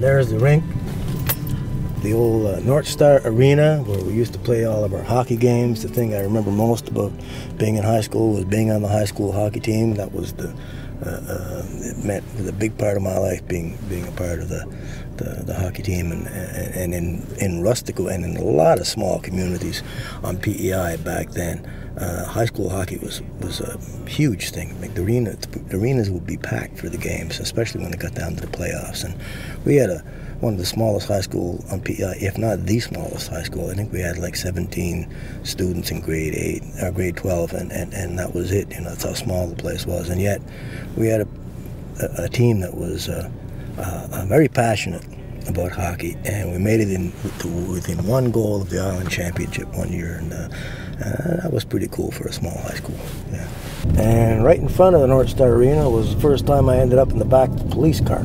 There's the rink, the old North Star Arena where we used to play all of our hockey games. The thing I remember most about being in high school was being on the high school hockey team. That was it meant a big part of my life, being a part of the hockey team, and in Rustico and in a lot of small communities on PEI back then. High school hockey was a huge thing. Like the arenas would be packed for the games, especially when it got down to the playoffs. And we had one of the smallest high school on PEI, if not the smallest high school. I think we had like 17 students in grade 8 or grade 12, and that was it. You know, that's how small the place was. And yet, we had a team that was very passionate about hockey, and we made it within one goal of the Island Championship one year, and that was pretty cool for a small high school. Yeah. And right in front of the North Star Arena was the first time I ended up in the back of the police car.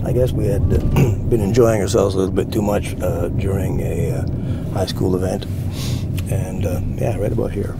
I guess we had been enjoying ourselves a little bit too much during a high school event, and yeah, right about here.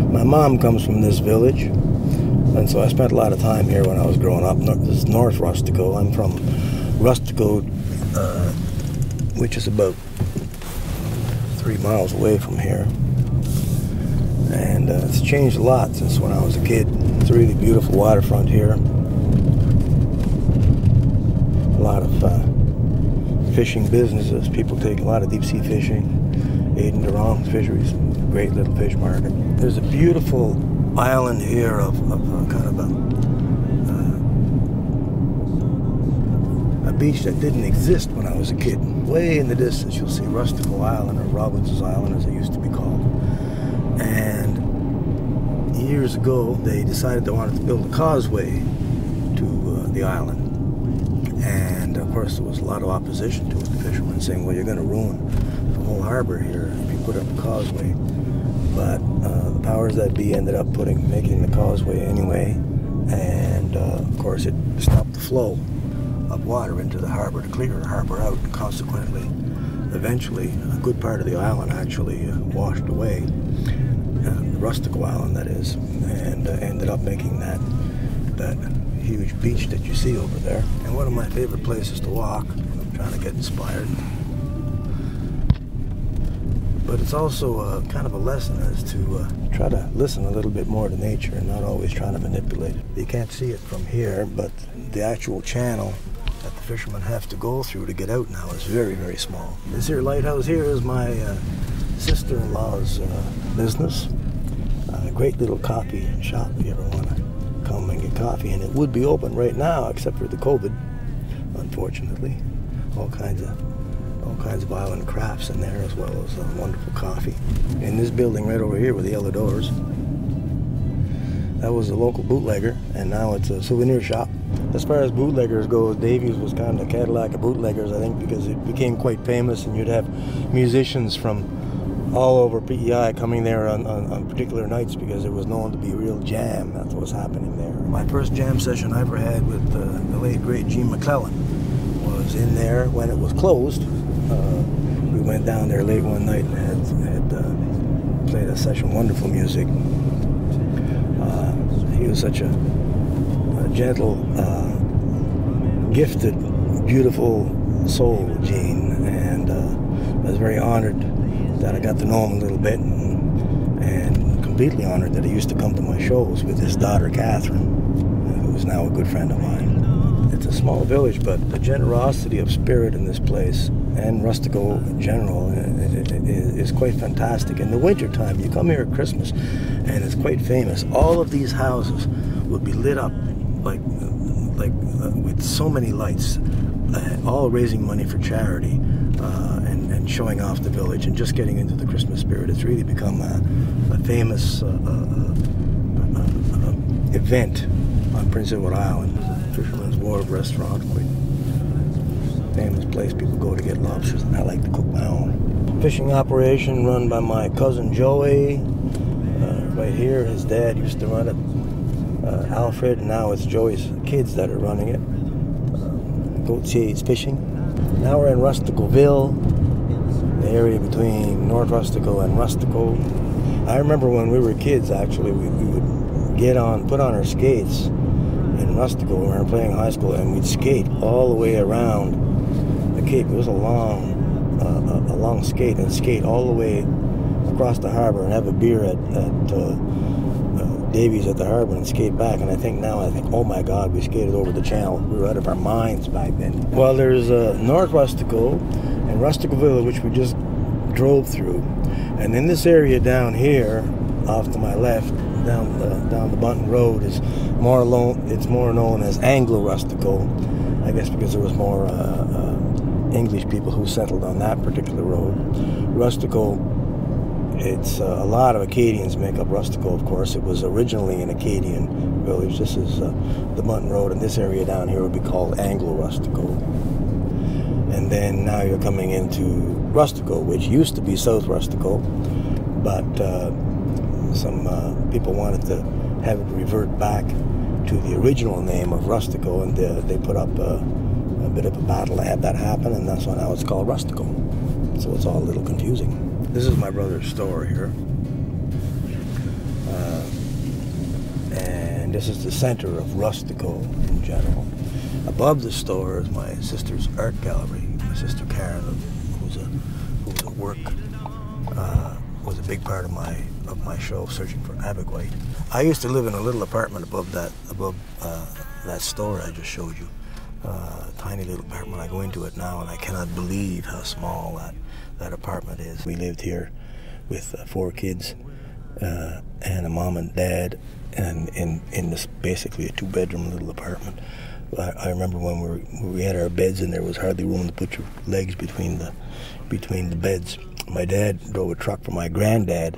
My mom comes from this village, and so I spent a lot of time here when I was growing up. This is North Rustico. I'm from Rustico, which is about 3 miles away from here, and it's changed a lot since when I was a kid. It's a really beautiful waterfront here. A lot of fishing businesses. People take a lot of deep sea fishing. Aiden Durand Fisheries, great little fish market. There's a beautiful island here of kind of a beach that didn't exist when I was a kid. Way in the distance you'll see Rustico Island, or Robinson's Island as it used to be called. And years ago they decided they wanted to build a causeway to the island. And of course there was a lot of opposition to it. The fishermen saying, well, you're going to ruin the whole harbor here if you put up a causeway. But the powers that be ended up making the causeway anyway, and of course it stopped the flow of water into the harbor to clear the harbor out, and consequently, eventually, a good part of the island actually washed away, the Rustico Island that is, and ended up making that huge beach that you see over there. And one of my favorite places to walk. I'm trying to get inspired. But it's also kind of a lesson as to try to listen a little bit more to nature and not always trying to manipulate it. You can't see it from here, but the actual channel that the fishermen have to go through to get out now is very, very small. This here lighthouse here is my sister-in-law's business. A great little coffee shop if you ever want to come and get coffee. And it would be open right now except for the COVID, unfortunately. All kinds of island crafts in there, as well as wonderful coffee. In this building right over here with the yellow doors, that was a local bootlegger, and now it's a souvenir shop. As far as bootleggers go, Davies was kind of a Cadillac of bootleggers, I think, because it became quite famous, and you'd have musicians from all over PEI coming there on particular nights because it was known to be a real jam. That's what was happening there. My first jam session I ever had with the late great Gene McClellan was in there when it was closed. We went down there late one night and had played a session, wonderful music. He was such a gentle, gifted, beautiful soul, Gene, and I was very honored that I got to know him a little bit, and completely honored that he used to come to my shows with his daughter, Catherine, who is now a good friend of mine. It's a small village, but the generosity of spirit in this place, and Rustico in general, is quite fantastic. In the wintertime, you come here at Christmas, and it's quite famous. All of these houses would be lit up like with so many lights, all raising money for charity, and showing off the village and just getting into the Christmas spirit. It's really become a famous event on Prince Edward Island. Fisherman's Wharf restaurant, quite famous place. People go to get lobsters, and I like to cook my own. Fishing operation run by my cousin Joey. Right here, his dad used to run it, Alfred, and now it's Joey's kids that are running it. Gautier's Fishing. Now we're in Rusticoville, the area between North Rustico and Rustico. I remember when we were kids, actually, we would put on our skates in Rustico. We were playing high school, and we'd skate all the way around the Cape. It was a long skate, and skate all the way across the harbor and have a beer at Davies at the harbor and skate back. And I think, oh my God, we skated over the channel. We were out of our minds back then. Well, there's North Rustico and Rusticaville, which we just drove through. And in this area down here, off to my left, down the Bunton Road, is it's more known as Anglo Rustico. I guess because there was more English people who settled on that particular road. Rustico, it's a lot of Acadians make up Rustico, of course. It was originally an Acadian village. This is the Bunton Road, and this area down here would be called Anglo Rustico. And then now you're coming into Rustico, which used to be South Rustico, but some people wanted to have it revert back to the original name of Rustico, and they put up a bit of a battle to have that happen, and that's why now it's called Rustico. So it's all a little confusing. This is my brother's store here, and this is the center of Rustico in general. Above the store is my sister's art gallery. My sister Karen, who's at work, was a big part of my show, Searching for Abogweit. I used to live in a little apartment above that store I just showed you. Tiny little apartment. I go into it now and I cannot believe how small that apartment is. We lived here with 4 kids and a mom and dad, and in this basically a 2-bedroom little apartment. I remember when we had our beds and there was hardly room to put your legs between the beds. My dad drove a truck for my granddad,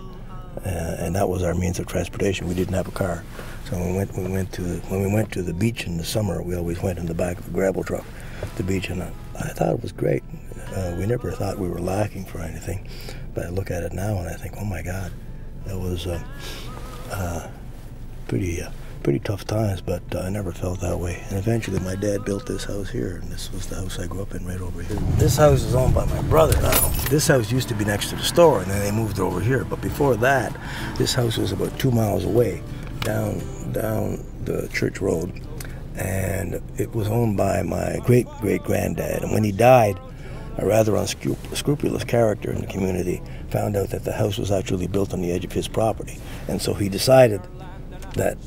and that was our means of transportation. We didn't have a car. So when we went to the beach in the summer, we always went in the back of a gravel truck to the beach, and I thought it was great. We never thought we were lacking for anything, but I look at it now and I think, oh my God, that was pretty tough times, but I never felt that way. And eventually my dad built this house here, and this was the house I grew up in right over here. This house is owned by my brother now. This house used to be next to the store, and then they moved over here. But before that, this house was about 2 miles away, down the church road, and it was owned by my great-great-granddad. And when he died, a rather unscrupulous character in the community found out that the house was actually built on the edge of his property, and so he decided that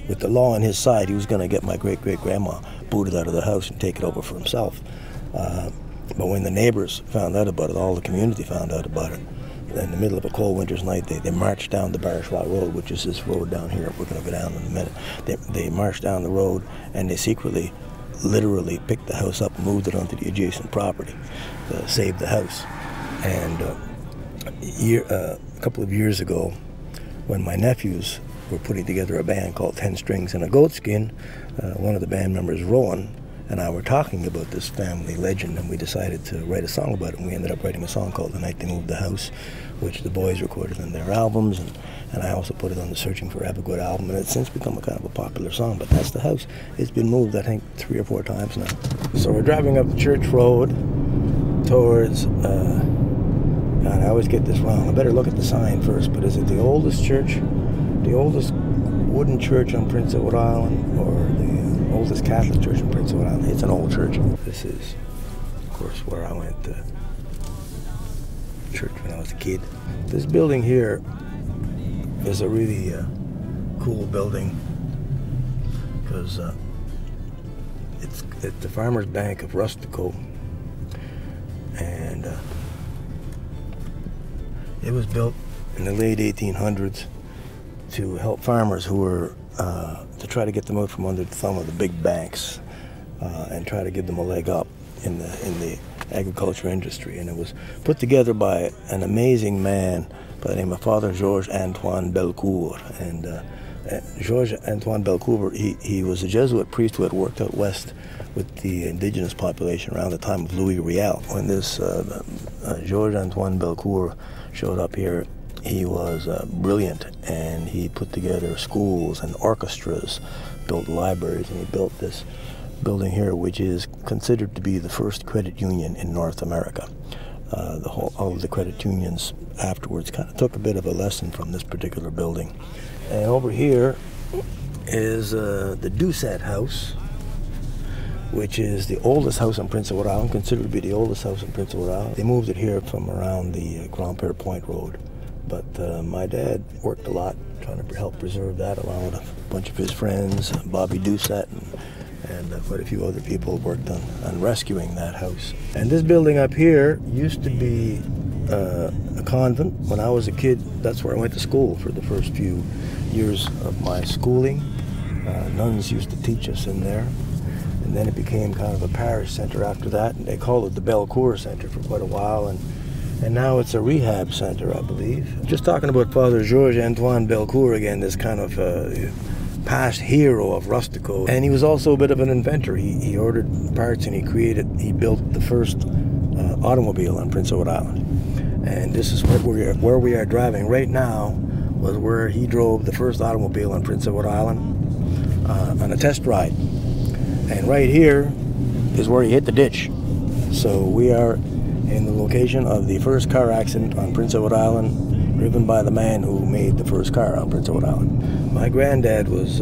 with the law on his side, he was going to get my great-great-grandma booted out of the house and take it over for himself. But when the neighbors found out about it, all the community found out about it, in the middle of a cold winter's night, they marched down the Barishwa Road, which is this road down here. We're going to go down in a minute. They marched down the road, and they secretly, literally picked the house up and moved it onto the adjacent property, saved the house. And a couple of years ago, when my nephews were putting together a band called 10 Strings and a Goatskin, one of the band members, Rowan, and I were talking about this family legend, and we decided to write a song about it. And we ended up writing a song called The Night They Moved the House, which the boys recorded in their albums, and I also put it on the Searching for Abogweit album, and it's since become a kind of a popular song. But that's the house. It's been moved, I think, 3 or 4 times now. So we're driving up the church road towards, God, I always get this wrong. I better look at the sign first, but is it the oldest church, the oldest wooden church on Prince Edward Island, or the oldest Catholic church in Prince Edward Island? It's an old church. This is, of course, where I went to church when I was a kid. This building here is a really cool building because it's at the Farmers Bank of Rustico, and it was built in the late 1800s to help farmers who were to try to get them out from under the thumb of the big banks and try to give them a leg up in the agriculture industry. And it was put together by an amazing man by the name of Father Georges Antoine Belcourt. And Georges Antoine Belcourt, he was a Jesuit priest who had worked out west with the indigenous population around the time of Louis Riel. When this Georges Antoine Belcourt showed up here, he was brilliant, and he put together schools and orchestras, built libraries, and he built this building here, which is considered to be the first credit union in North America. All of the credit unions afterwards kind of took a bit of a lesson from this particular building. And over here is the Dumas House, which is the oldest house on Prince Edward Island, considered to be the oldest house on Prince Edward Island. They moved it here from around the Grand-Père Point Road. But my dad worked a lot trying to help preserve that, along with a bunch of his friends, Bobby Doucette and quite a few other people worked on rescuing that house. And this building up here used to be a convent. When I was a kid, that's where I went to school for the first few years of my schooling. Nuns used to teach us in there. And then it became kind of a parish center after that, and they called it the Belcourt Center for quite a while, and now it's a rehab center, I believe. Just talking about Father Georges-Antoine Belcourt again, this kind of past hero of Rustico. And he was also a bit of an inventor. He ordered parts and he built the first automobile on Prince Edward Island. And this is where we are driving right now, was where he drove the first automobile on Prince Edward Island on a test ride. And right here is where he hit the ditch. So we are in the location of the first car accident on Prince Edward Island, driven by the man who made the first car on Prince Edward Island. My granddad was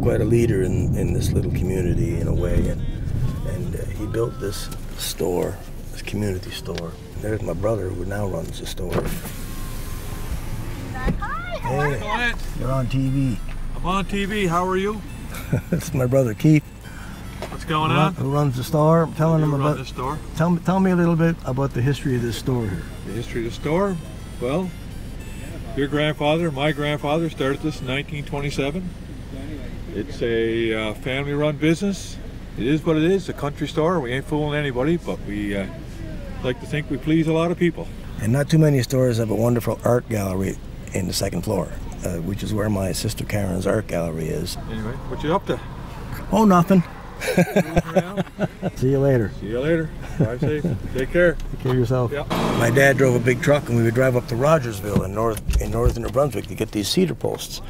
quite a leader in this little community in a way, and he built this store, this community store. There's my brother who now runs the store. Hi, hey, you're on TV. I'm on TV, how are you? This is my brother Keith. What's going on? Who runs the store? I'm telling him about the store. Tell me a little bit about the history of this store here. The history of the store? Well, your grandfather, my grandfather, started this in 1927. It's a family-run business. It is what it is, a country store. We ain't fooling anybody, but we like to think we please a lot of people. And not too many stores have a wonderful art gallery in the second floor, which is where my sister Karen's art gallery is. Anyway, what you up to? Oh, nothing. See you later. See you later. Drive safe. Take care. Take care of yourself. Yep. My dad drove a big truck, and we would drive up to Rogersville in northern New Brunswick to get these cedar posts.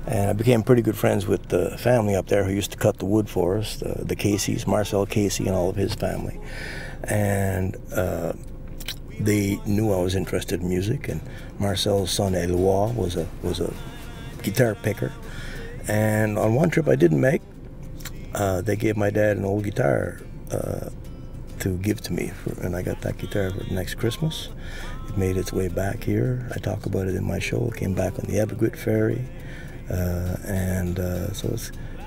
And I became pretty good friends with the family up there who used to cut the wood for us, the Caseys, Marcel Casey and all of his family. And they knew I was interested in music, and Marcel's son Eloi was a guitar picker. And on one trip I didn't make, they gave my dad an old guitar to give to me, and I got that guitar for next Christmas. It made its way back here. I talk about it in my show. It came back on the Abergwit ferry, so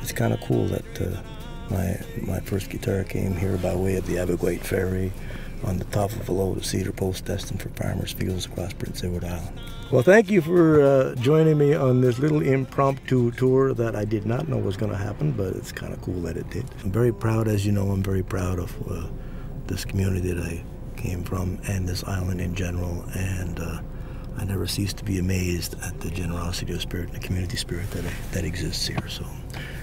it's kind of cool that my first guitar came here by way of the Abergwit ferry on the top of a load of cedar posts destined for farmers' fields across Prince Edward Island. Well, thank you for joining me on this little impromptu tour that I did not know was going to happen, but it's kind of cool that it did. I'm very proud, as you know, I'm very proud of this community that I came from and this island in general, and I never cease to be amazed at the generosity of spirit and the community spirit that exists here, so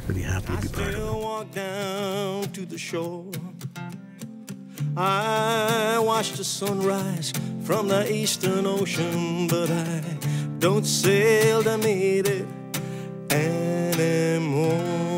really happy to be part of it. I still walk down to the shore. I watch the sunrise from the eastern ocean, but I don't sail to meet it anymore.